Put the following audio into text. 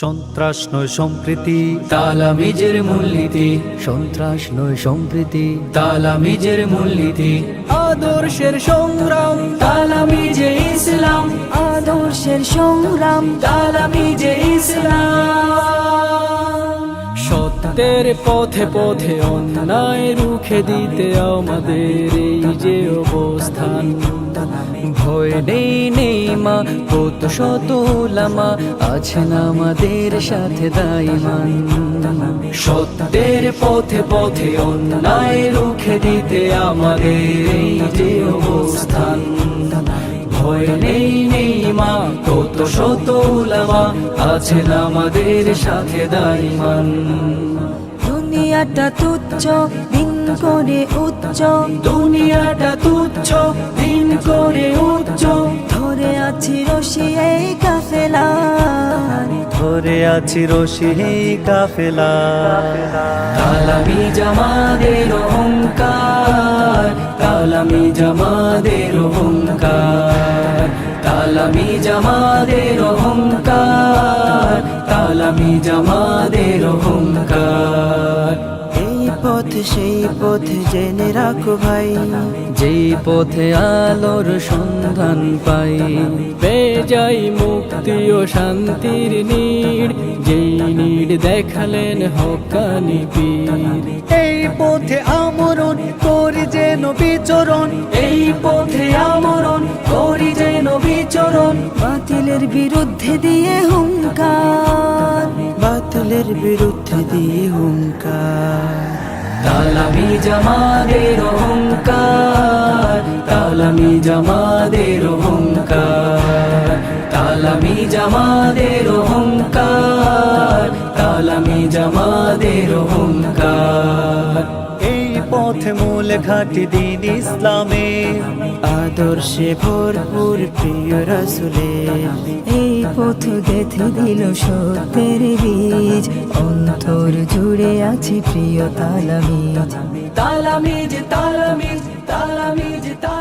সন্ত্রাস নয় সম্প্রীতি, তালামিজের মূলনীতি। সন্ত্রাস নয় সম্প্রীতি, তালামিজের মূলনীতি। আদর্শের সংগ্রাম, তালামিজে ইসলাম। আদর্শের সংগ্রাম, তালামিজে ইসলাম। সত্যের পথে পথে অন্যায় রুখে দিতে আমাদের এই যে অবস্থান। ভয় নেই মা, কত শত উলামা আছেন আমাদের সাথে দাইমান। সত্যের পথে পথে অন্যায় রুখে দিতে আমাদের এই যে অবস্থান। ভয় নেই মা, কত শত উলামা আছেন আমাদের সাথে দাইমান। দুনিয়াটা তুচ্ছ, দিন করে উচ্চ, দুনিয়াটা তুচ্ছ, দিন করে উচ্চ। ধরে আছি রশি এই কাফেলা, ধরে আছি রশি কাফেলা। তালামিজ আমাদের অহংকার, তালামিজ আমাদের অহংকার। তালামিজ আমাদের অহংকার, তালামিজ আমাদের অহংকার। এই পথ সেই পথ জেনে রাখো ভাই, যেই পথে আলোর সন্ধান পাই। পেয়ে যাই মুক্তি ও শান্তির নীড়, যেই নীড় দেখালেন হক্কানি পীর। এই পথে আমরণ করি যেন বিচরণ, এই পথে আমরণ করি যেন বিচরণ। বাতিলের বিরুদ্ধে দিয়ে হুঙ্কার, বাতিলের বিরুদ্ধে দিয়ে হুঙ্কার। তালামিজ আমাদের অহংকার, তালামিজ আমাদের অহংকার। তালামিজ আমাদের অহংকার, তালামিজ আমাদের অহংকার। এই পথে মূল ঘাটি দিন ইসলামে, আদর্শে ভরপুর প্রিয় রাসূলের। এই পথ গেঁথে দিল সত্যের বীজ, অন্তর জুড়ে আছে প্রিয় তালামিজ। তালামিজ, তালামিজ, তালামিজ, তালামিজ।